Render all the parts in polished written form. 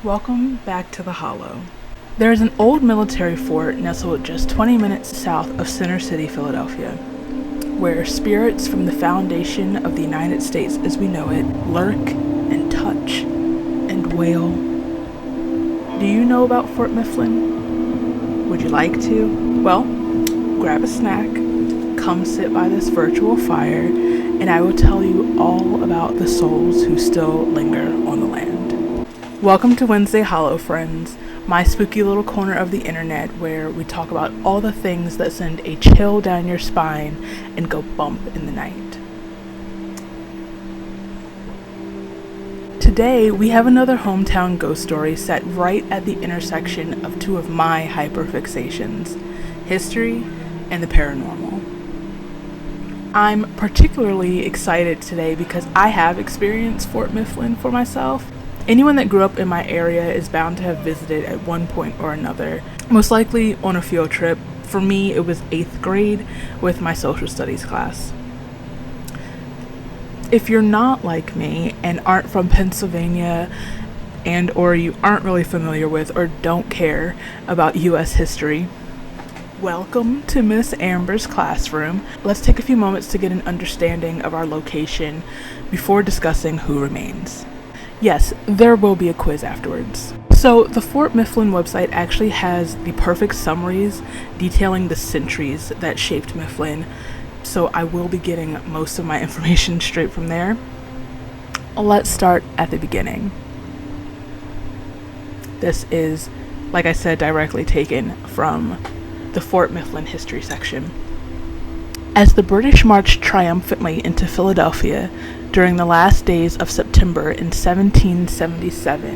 Welcome back to the Hollow. There is an old military fort nestled just 20 minutes south of Center City, Philadelphia, where spirits from the foundation of the United States as we know it lurk and touch and wail. Do you know about Fort Mifflin? Would you like to? Well, grab a snack, come sit by this virtual fire, and I will tell you all about the souls who still linger on the land. Welcome to Wednesday Hollow, friends, my spooky little corner of the internet where we talk about all the things that send a chill down your spine and go bump in the night. Today, we have another hometown ghost story set right at the intersection of two of my hyperfixations, history and the paranormal. I'm particularly excited today because I have experienced Fort Mifflin for myself. Anyone that grew up in my area is bound to have visited at one point or another, most likely on a field trip. For me, it was 8th grade with my social studies class. If you're not like me and aren't from Pennsylvania and or you aren't really familiar with or don't care about U.S. history, welcome to Miss Amber's classroom. Let's take a few moments to get an understanding of our location before discussing who remains. Yes, there will be a quiz afterwards. So the Fort Mifflin website actually has the perfect summaries detailing the centuries that shaped Mifflin, so I will be getting most of my information straight from there. Let's start at the beginning. This is, like I said, directly taken from the Fort Mifflin history section. As the British marched triumphantly into Philadelphia during the last days of September in 1777,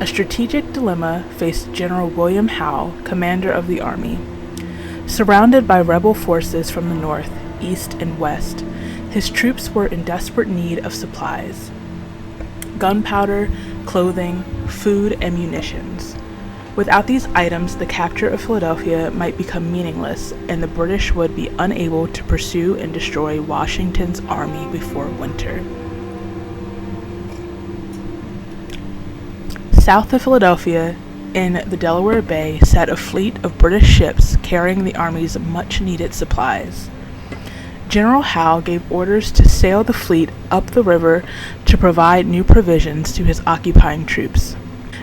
a strategic dilemma faced General William Howe, commander of the army. Surrounded by rebel forces from the north, east, and west, his troops were in desperate need of supplies: gunpowder, clothing, food, and munitions. Without these items, the capture of Philadelphia might become meaningless, and the British would be unable to pursue and destroy Washington's army before winter. South of Philadelphia, in the Delaware Bay, sat a fleet of British ships carrying the army's much-needed supplies. General Howe gave orders to sail the fleet up the river to provide new provisions to his occupying troops.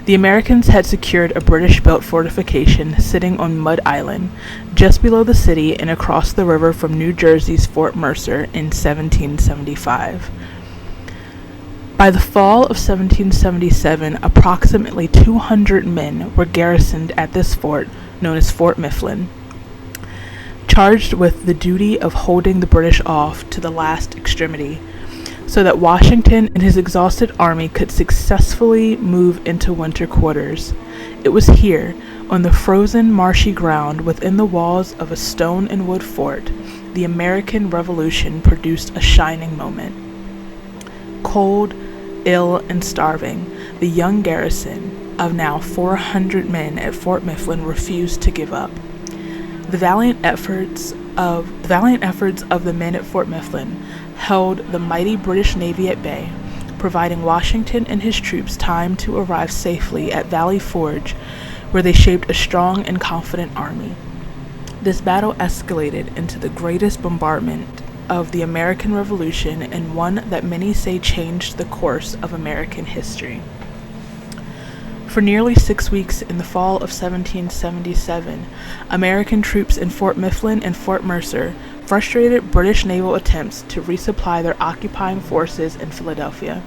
The Americans had secured a British-built fortification sitting on Mud Island, just below the city and across the river from New Jersey's Fort Mercer in 1775. By the fall of 1777, approximately 200 men were garrisoned at this fort, known as Fort Mifflin, charged with the duty of holding the British off to the last extremity, so that Washington and his exhausted army could successfully move into winter quarters. It was here, on the frozen, marshy ground within the walls of a stone and wood fort, the American Revolution produced a shining moment. Cold, ill, and starving, the young garrison of now 400 men at Fort Mifflin refused to give up. The valiant efforts of the men at Fort Mifflin held the mighty British Navy at bay, providing Washington and his troops time to arrive safely at Valley Forge, where they shaped a strong and confident army. This battle escalated into the greatest bombardment of the American Revolution, and one that many say changed the course of American history. For nearly 6 weeks in the fall of 1777, American troops in Fort Mifflin and Fort Mercer frustrated British naval attempts to resupply their occupying forces in Philadelphia.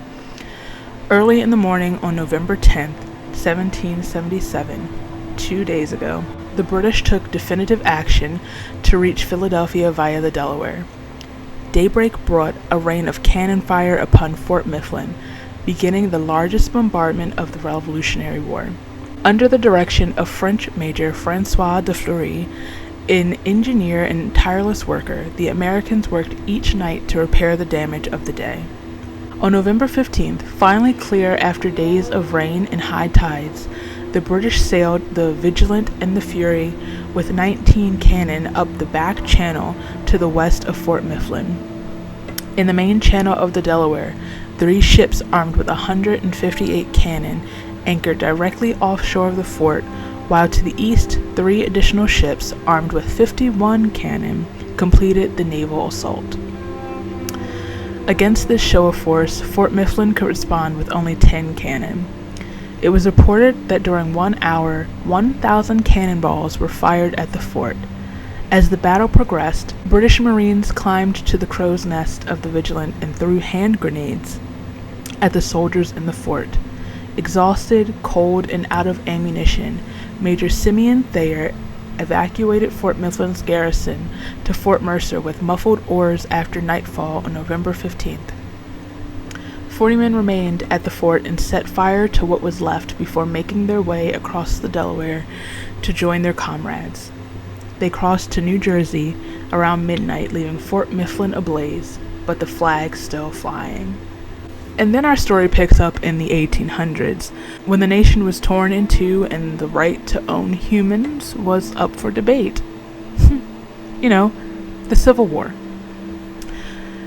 Early in the morning on November 10, 1777, 2 days ago, the British took definitive action to reach Philadelphia via the Delaware. Daybreak brought a rain of cannon fire upon Fort Mifflin, beginning the largest bombardment of the Revolutionary War. Under the direction of French Major Francois de Fleury, an engineer and tireless worker, the Americans worked each night to repair the damage of the day. On November 15th, finally clear after days of rain and high tides, the British sailed the Vigilant and the Fury with 19 cannon up the back channel to the west of Fort Mifflin. In the main channel of the Delaware, 3 ships armed with 158 cannon anchored directly offshore of the fort, while to the east, 3 additional ships armed with 51 cannon completed the naval assault. Against this show of force, Fort Mifflin could respond with only 10 cannon. It was reported that during 1 hour, 1,000 cannonballs were fired at the fort. As the battle progressed, British Marines climbed to the crow's nest of the Vigilant and threw hand grenades at the soldiers in the fort. Exhausted, cold, and out of ammunition, Major Simeon Thayer evacuated Fort Mifflin's garrison to Fort Mercer with muffled oars after nightfall on November 15th. 40 men remained at the fort and set fire to what was left before making their way across the Delaware to join their comrades. They crossed to New Jersey around midnight, leaving Fort Mifflin ablaze, but the flag still flying. And then our story picks up in the 1800s, when the nation was torn in two and the right to own humans was up for debate. The Civil War.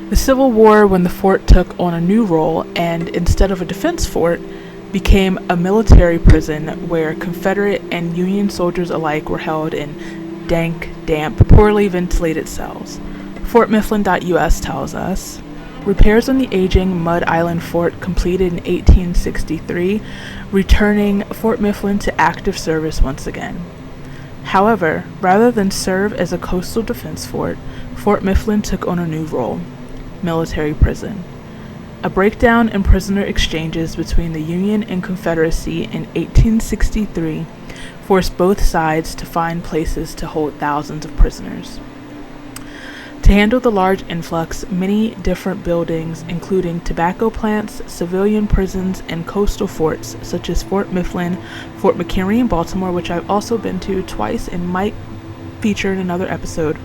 The Civil War, when the fort took on a new role and, instead of a defense fort, became a military prison where Confederate and Union soldiers alike were held in dank, damp, poorly ventilated cells. FortMifflin.us tells us, repairs on the aging Mud Island fort completed in 1863, returning Fort Mifflin to active service once again. However, rather than serve as a coastal defense fort, Fort Mifflin took on a new role: military prison. A breakdown in prisoner exchanges between the Union and Confederacy in 1863 forced both sides to find places to hold thousands of prisoners. To handle the large influx, many different buildings, including tobacco plants, civilian prisons, and coastal forts, such as Fort Mifflin, Fort McHenry in Baltimore, which I've also been to twice and might feature in another episode,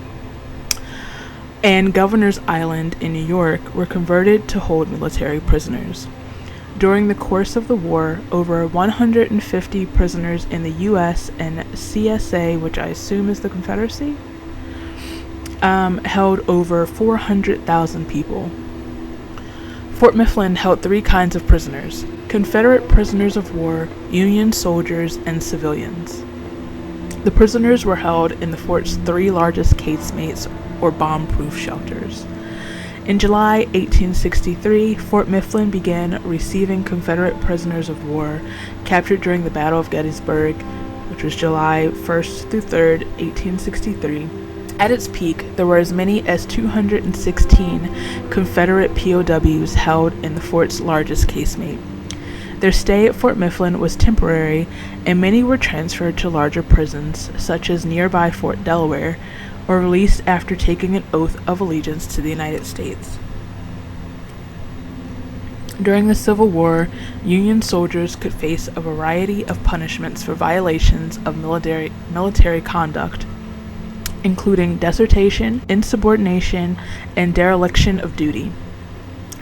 and Governor's Island in New York, were converted to hold military prisoners. During the course of the war, over 150 prisoners in the U.S. and CSA, which I assume is the Confederacy, held over 400,000 people. Fort Mifflin held 3 kinds of prisoners: Confederate prisoners of war, Union soldiers, and civilians. The prisoners were held in the fort's 3 largest casemates, or bomb-proof shelters. In July 1863, Fort Mifflin began receiving Confederate prisoners of war captured during the Battle of Gettysburg, which was July 1st through 3rd, 1863. At its peak, there were as many as 216 Confederate POWs held in the fort's largest casemate. Their stay at Fort Mifflin was temporary, and many were transferred to larger prisons, such as nearby Fort Delaware, or released after taking an oath of allegiance to the United States. During the Civil War, Union soldiers could face a variety of punishments for violations of military conduct, including desertion, insubordination, and dereliction of duty.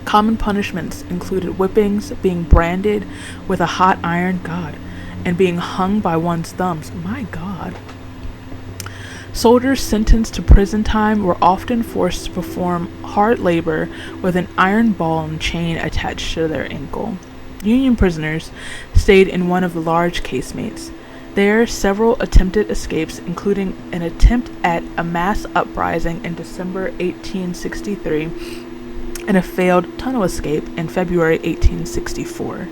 Common punishments included whippings, being branded with a hot iron, and being hung by one's thumbs, Soldiers sentenced to prison time were often forced to perform hard labor with an iron ball and chain attached to their ankle. Union prisoners stayed in one of the large casemates. There, several attempted escapes, including an attempt at a mass uprising in December 1863 and a failed tunnel escape in February 1864.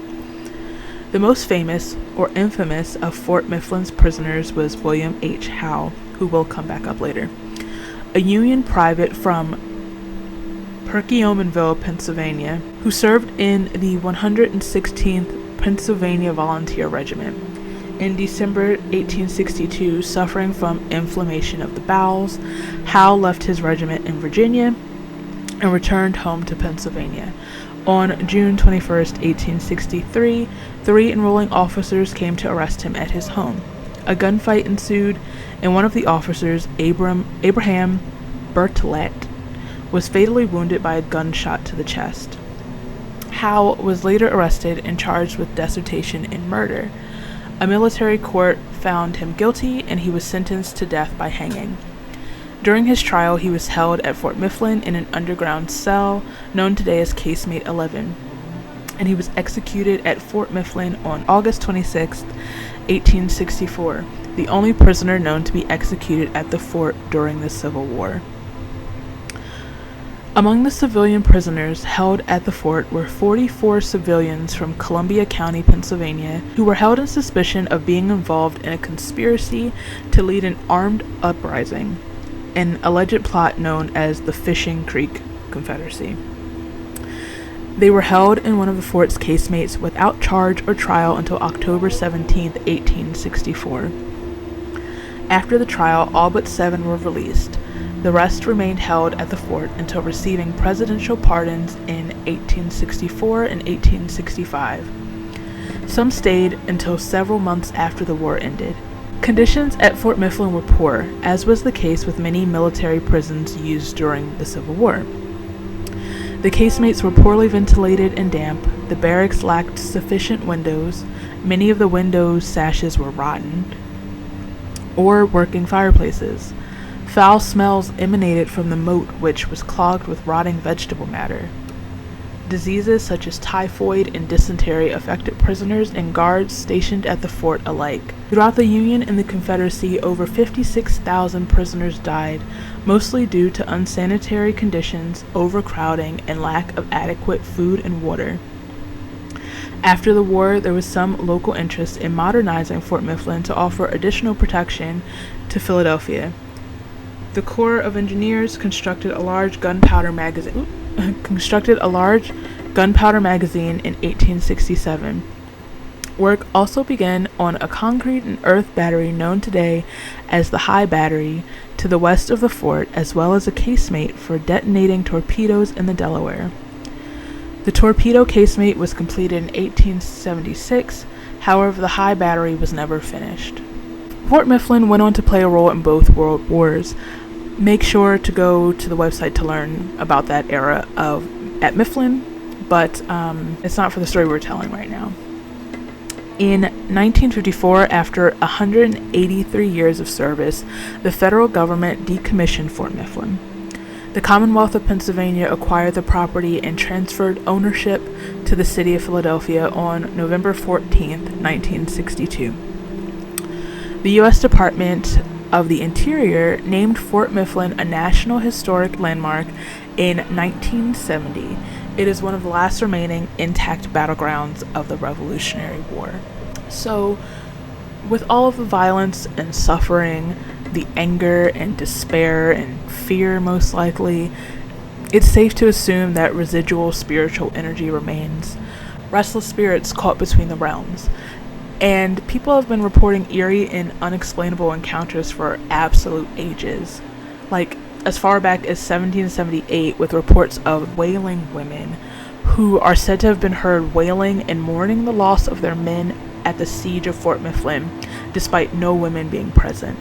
The most famous, or infamous, of Fort Mifflin's prisoners was William H. Howe, who will come back up later, a Union private from Perkiomenville, Pennsylvania, who served in the 116th Pennsylvania Volunteer Regiment. In December 1862, suffering from inflammation of the bowels, Howe left his regiment in Virginia and returned home to Pennsylvania. On June 21, 1863, 3 enrolling officers came to arrest him at his home. A gunfight ensued, and one of the officers, Abraham Bertollet, was fatally wounded by a gunshot to the chest. Howe was later arrested and charged with desertion and murder. A military court found him guilty, and he was sentenced to death by hanging. During his trial, he was held at Fort Mifflin in an underground cell known today as Casemate 11. and he was executed at Fort Mifflin on August 26, 1864, the only prisoner known to be executed at the fort during the Civil War. Among the civilian prisoners held at the fort were 44 civilians from Columbia County, Pennsylvania, who were held in suspicion of being involved in a conspiracy to lead an armed uprising, an alleged plot known as the Fishing Creek Confederacy. They were held in one of the fort's casemates without charge or trial until October 17, 1864. After the trial, all but 7 were released. The rest remained held at the fort until receiving presidential pardons in 1864 and 1865. Some stayed until several months after the war ended. Conditions at Fort Mifflin were poor, as was the case with many military prisons used during the Civil War. The casemates were poorly ventilated and damp, the barracks lacked sufficient windows, many of the windows' sashes were rotten, or working fireplaces. Foul smells emanated from the moat, which was clogged with rotting vegetable matter. Diseases such as typhoid and dysentery affected prisoners and guards stationed at the fort alike. Throughout the Union and the Confederacy, over 56,000 prisoners died, mostly due to unsanitary conditions, overcrowding, and lack of adequate food and water. After the war, there was some local interest in modernizing Fort Mifflin to offer additional protection to Philadelphia. The Corps of Engineers constructed a large gunpowder magazine in 1867. Work also began on a concrete and earth battery known today as the High Battery to the west of the fort, as well as a casemate for detonating torpedoes in the Delaware. The torpedo casemate was completed in 1876, however the High Battery was never finished. Fort Mifflin went on to play a role in both World Wars. Make sure to go to the website to learn about that era at Mifflin, but it's not for the story we're telling right now. In 1954, after 183 years of service, the federal government decommissioned Fort Mifflin. The Commonwealth of Pennsylvania acquired the property and transferred ownership to the city of Philadelphia on November 14, 1962. The U.S. Department of the Interior named Fort Mifflin a National Historic Landmark in 1970. It is one of the last remaining intact battlegrounds of the Revolutionary War. So, with all of the violence and suffering, the anger and despair and fear most likely, it's safe to assume that residual spiritual energy remains. Restless spirits caught between the realms. And people have been reporting eerie and unexplainable encounters for absolute ages. Like, as far back as 1778, with reports of wailing women who are said to have been heard wailing and mourning the loss of their men at the siege of Fort Mifflin, despite no women being present.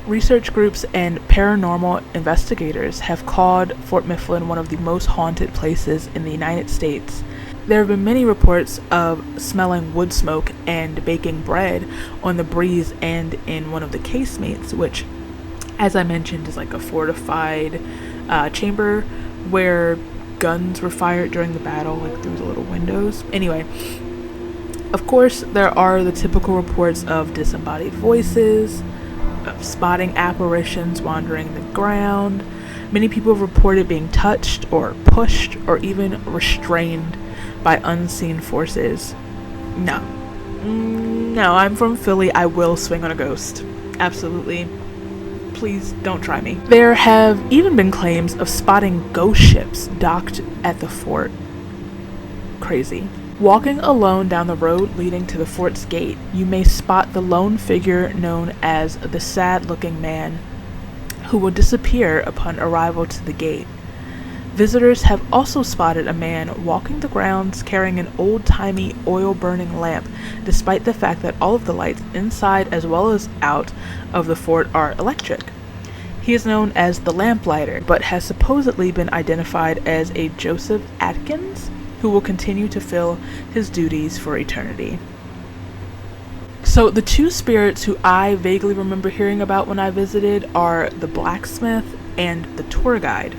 Research groups and paranormal investigators have called Fort Mifflin one of the most haunted places in the United States. There have been many reports of smelling wood smoke and baking bread on the breeze and in one of the casemates, which, as I mentioned, is like a fortified chamber where guns were fired during the battle, like through the little windows. Anyway, of course, there are the typical reports of disembodied voices, of spotting apparitions wandering the ground. Many people have reported being touched or pushed or even restrained by unseen forces. No, I'm from Philly. I will swing on a ghost. Absolutely. Please don't try me. There have even been claims of spotting ghost ships docked at the fort. Crazy. Walking alone down the road leading to the fort's gate, you may spot the lone figure known as the sad-looking man, who will disappear upon arrival to the gate. Visitors have also spotted a man walking the grounds carrying an old-timey oil-burning lamp, despite the fact that all of the lights inside as well as out of the fort are electric. He is known as the Lamplighter, but has supposedly been identified as a Joseph Atkins, who will continue to fill his duties for eternity. So the two spirits who I vaguely remember hearing about when I visited are the blacksmith and the tour guide.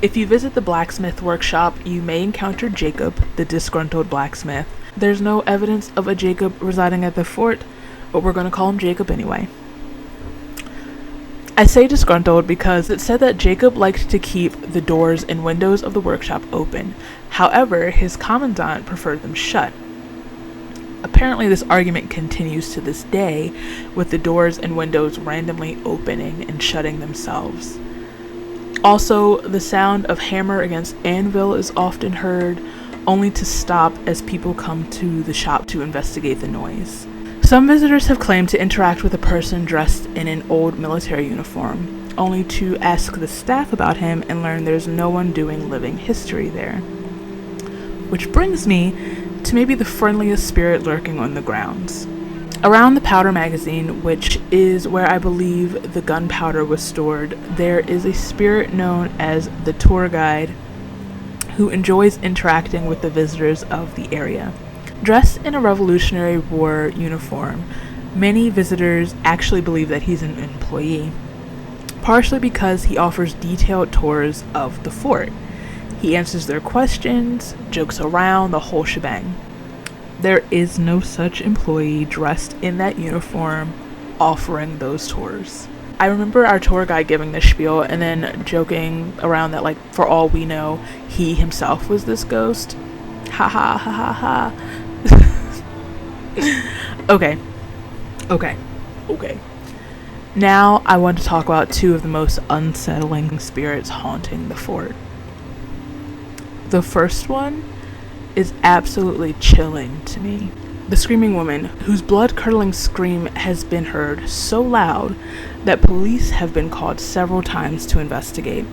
If you visit the blacksmith workshop, you may encounter Jacob, the disgruntled blacksmith. There's no evidence of a Jacob residing at the fort, but we're going to call him Jacob anyway. I say disgruntled because it said that Jacob liked to keep the doors and windows of the workshop open. However, his commandant preferred them shut. Apparently, this argument continues to this day, with the doors and windows randomly opening and shutting themselves. Also, the sound of hammer against anvil is often heard, only to stop as people come to the shop to investigate the noise. Some visitors have claimed to interact with a person dressed in an old military uniform, only to ask the staff about him and learn there's no one doing living history there. Which brings me to maybe the friendliest spirit lurking on the grounds. Around the powder magazine, which is where I believe the gunpowder was stored, there is a spirit known as the tour guide who enjoys interacting with the visitors of the area. Dressed in a Revolutionary War uniform, many visitors actually believe that he's an employee, partially because he offers detailed tours of the fort. He answers their questions, jokes around, the whole shebang. There is no such employee dressed in that uniform offering those tours. I remember our tour guide giving this spiel and then joking around that, like, for all we know, he himself was this ghost. Ha ha ha ha ha. Okay. Now I want to talk about two of the most unsettling spirits haunting the fort. The first one is absolutely chilling to me. The screaming woman, whose blood-curdling scream has been heard so loud that police have been called several times to investigate.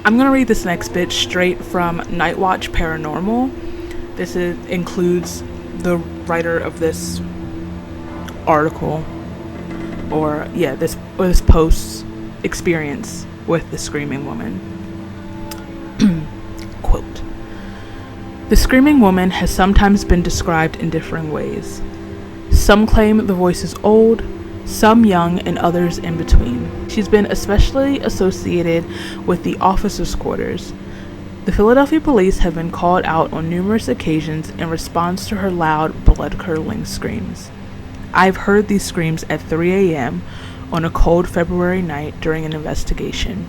I'm going to read this next bit straight from Nightwatch Paranormal. This includes the writer of this article, this post's experience with the screaming woman. Quote, "The screaming woman has sometimes been described in differing ways. Some claim the voice is old, some young, and others in between. She's been especially associated with the officers' quarters. The Philadelphia police have been called out on numerous occasions in response to her loud, blood-curdling screams. I've heard these screams at 3 a.m. on a cold February night during an investigation.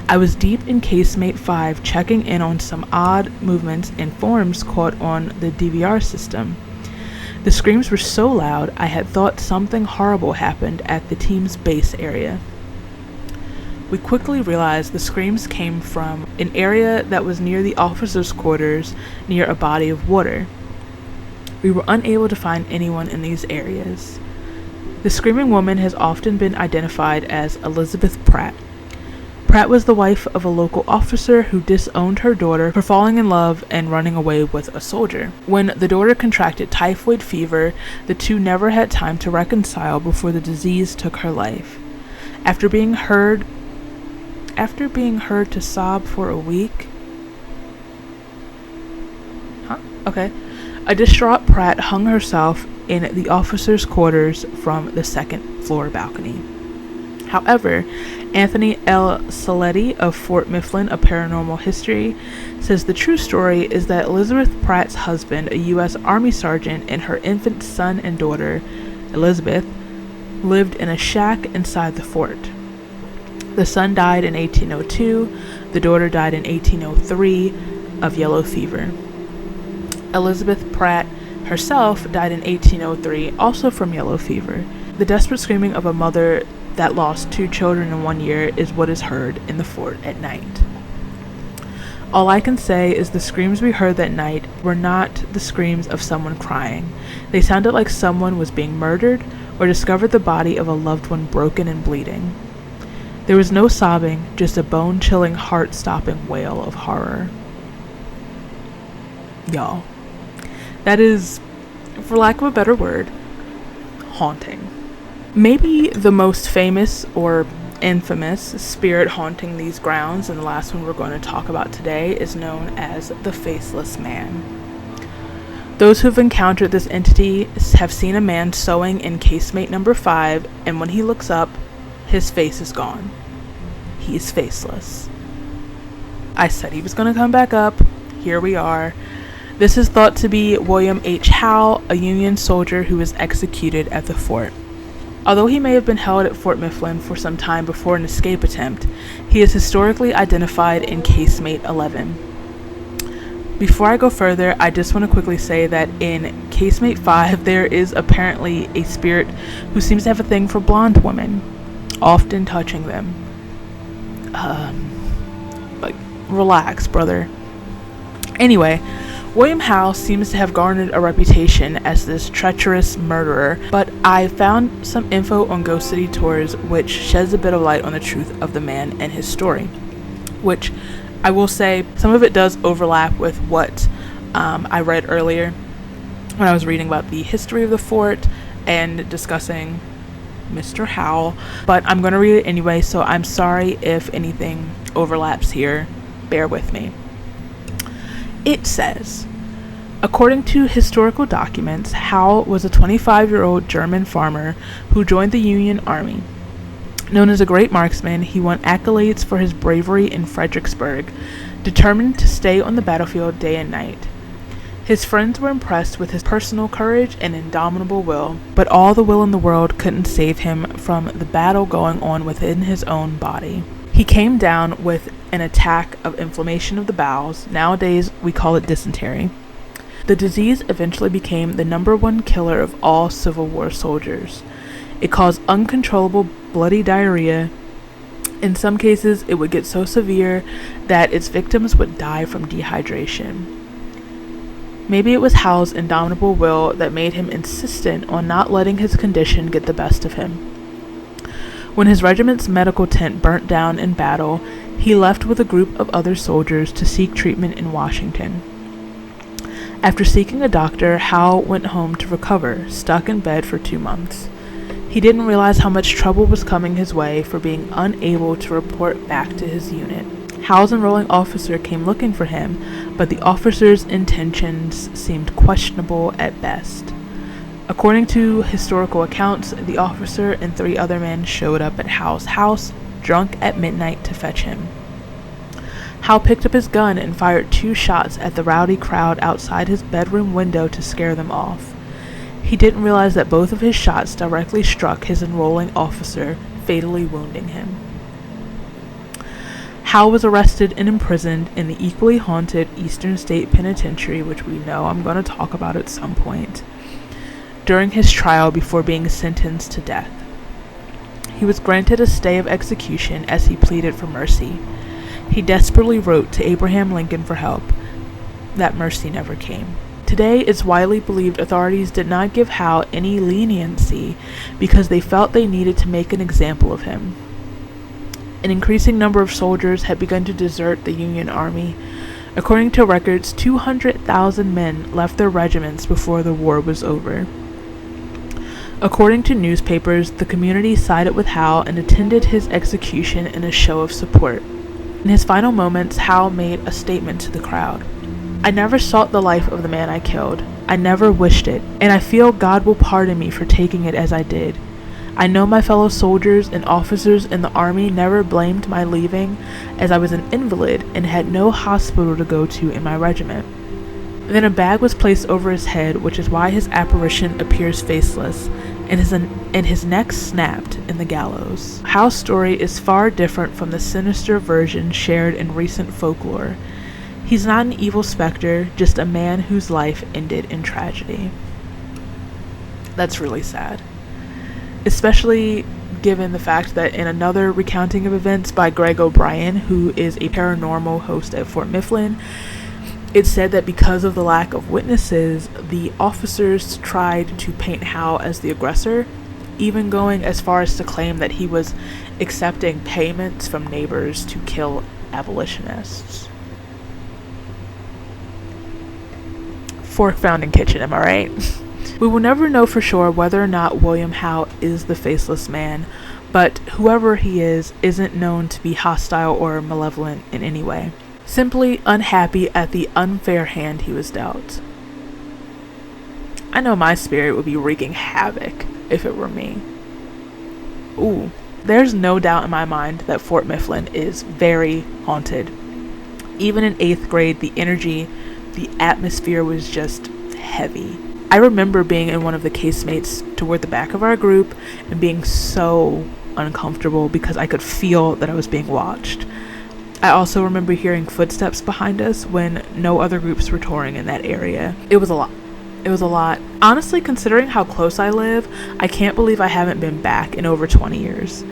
I was deep in Casemate 5 checking in on some odd movements and forms caught on the DVR system. The screams were so loud I had thought something horrible happened at the team's base area. We quickly realized the screams came from an area that was near the officers' quarters near a body of water. We were unable to find anyone in these areas. The screaming woman has often been identified as Elizabeth Pratt. Pratt was the wife of a local officer who disowned her daughter for falling in love and running away with a soldier. When the daughter contracted typhoid fever, the two never had time to reconcile before the disease took her life. After being heard to sob for a week, a distraught Pratt hung herself in the officers' quarters from the second-floor balcony. However, Anthony L. Saletti of Fort Mifflin, A Paranormal History, says the true story is that Elizabeth Pratt's husband, a U.S. Army sergeant, and her infant son and daughter, Elizabeth, lived in a shack inside the fort. The son died in 1802, the daughter died in 1803 of yellow fever. Elizabeth Pratt herself died in 1803, also from yellow fever. The desperate screaming of a mother that lost 2 children in 1 year is what is heard in the fort at night. All I can say is the screams we heard that night were not the screams of someone crying. They sounded like someone was being murdered or discovered the body of a loved one broken and bleeding. There was no sobbing, just a bone-chilling, heart-stopping wail of horror. Y'all, that is, for lack of a better word, haunting. Maybe the most famous or infamous spirit haunting these grounds, and the last one we're going to talk about today, is known as the Faceless Man. Those who've encountered this entity have seen a man sewing in casemate number 5, and when he looks up, his face is gone. he's faceless. I said he was going to come back up. Here we are. This is thought to be William H. Howe, a Union soldier who was executed at the fort. Although he may have been held at Fort Mifflin for some time before an escape attempt, he is historically identified in Casemate 11. Before I go further, I just want to quickly say that in Casemate 5, there is apparently a spirit who seems to have a thing for blonde women, often touching them. Relax, brother. Anyway, William Howe seems to have garnered a reputation as this treacherous murderer, but I found some info on Ghost City Tours which sheds a bit of light on the truth of the man and his story, which I will say some of it does overlap with what I read earlier when I was reading about the history of the fort and discussing Mr. Howe, but I'm going to read it anyway, so I'm sorry if anything overlaps here. Bear with me. It says, according to historical documents, Howe was a 25-year-old German farmer who joined the Union Army. Known as a great marksman, he won accolades for his bravery in Fredericksburg, determined to stay on the battlefield day and night. His friends were impressed with his personal courage and indomitable will, but all the will in the world couldn't save him from the battle going on within his own body. He came down with an attack of inflammation of the bowels. Nowadays, we call it dysentery. The disease eventually became the #1 killer of all Civil War soldiers. It caused uncontrollable bloody diarrhea. In some cases, it would get so severe that its victims would die from dehydration. Maybe it was Howe's indomitable will that made him insistent on not letting his condition get the best of him. When his regiment's medical tent burnt down in battle, he left with a group of other soldiers to seek treatment in Washington. After seeking a doctor, Howe went home to recover, stuck in bed for 2 months. He didn't realize how much trouble was coming his way for being unable to report back to his unit. Howe's enrolling officer came looking for him, but the officer's intentions seemed questionable at best. According to historical accounts, the officer and 3 other men showed up at Howe's house, drunk at midnight, to fetch him. Howe picked up his gun and fired 2 shots at the rowdy crowd outside his bedroom window to scare them off. He didn't realize that both of his shots directly struck his enrolling officer, fatally wounding him. Howe was arrested and imprisoned in the equally haunted Eastern State Penitentiary, which we know I'm going to talk about at some point, during his trial before being sentenced to death. He was granted a stay of execution as he pleaded for mercy. He desperately wrote to Abraham Lincoln for help. That mercy never came. Today, it's widely believed authorities did not give Howe any leniency because they felt they needed to make an example of him. An increasing number of soldiers had begun to desert the Union Army. According to records, 200,000 men left their regiments before the war was over. According to newspapers, the community sided with Howe and attended his execution in a show of support. In his final moments, Howe made a statement to the crowd. I never sought the life of the man I killed. I never wished it, and I feel God will pardon me for taking it as I did. I know my fellow soldiers and officers in the army never blamed my leaving, as I was an invalid and had no hospital to go to in my regiment. Then a bag was placed over his head, which is why his apparition appears faceless, and his neck snapped in the gallows. Howe's story is far different from the sinister version shared in recent folklore. He's not an evil specter, just a man whose life ended in tragedy. That's really sad. Especially given the fact that in another recounting of events by Greg O'Brien, who is a paranormal host at Fort Mifflin, it said that because of the lack of witnesses, the officers tried to paint Howe as the aggressor, even going as far as to claim that he was accepting payments from neighbors to kill abolitionists. Fork found in kitchen, am I right? We will never know for sure whether or not William Howe is the Faceless Man, but whoever he is isn't known to be hostile or malevolent in any way. Simply unhappy at the unfair hand he was dealt. I know my spirit would be wreaking havoc if it were me. Ooh, There's no doubt in my mind that Fort Mifflin is very haunted. Even in 8th grade, the energy, the atmosphere was just heavy. I remember being in one of the casemates toward the back of our group and being so uncomfortable because I could feel that I was being watched. I also remember hearing footsteps behind us when no other groups were touring in that area. It was a lot. It was a lot. Honestly, considering how close I live, I can't believe I haven't been back in over 20 years.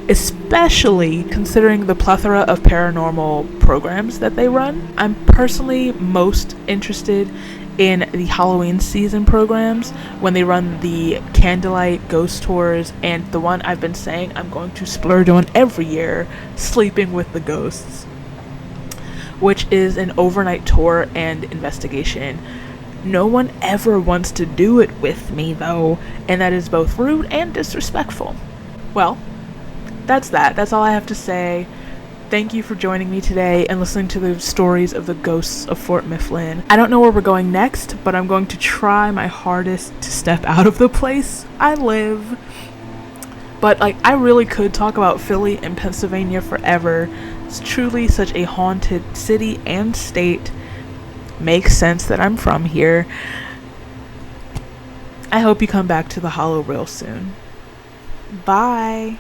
Especially considering the plethora of paranormal programs that they run. I'm personally most interested in the Halloween season programs when they run the candlelight ghost tours, and the one I've been saying I'm going to splurge on every year, Sleeping with the Ghosts, which is an overnight tour and investigation. No one ever wants to do it with me though, and that is both rude and disrespectful. Well, that's that. That's all I have to say. Thank you for joining me today and listening to the stories of the ghosts of Fort Mifflin. I don't know where we're going next, but I'm going to try my hardest to step out of the place I live. But I really could talk about Philly and Pennsylvania forever. It's truly such a haunted city and state. Makes sense that I'm from here. I hope you come back to the Hollow real soon. Bye.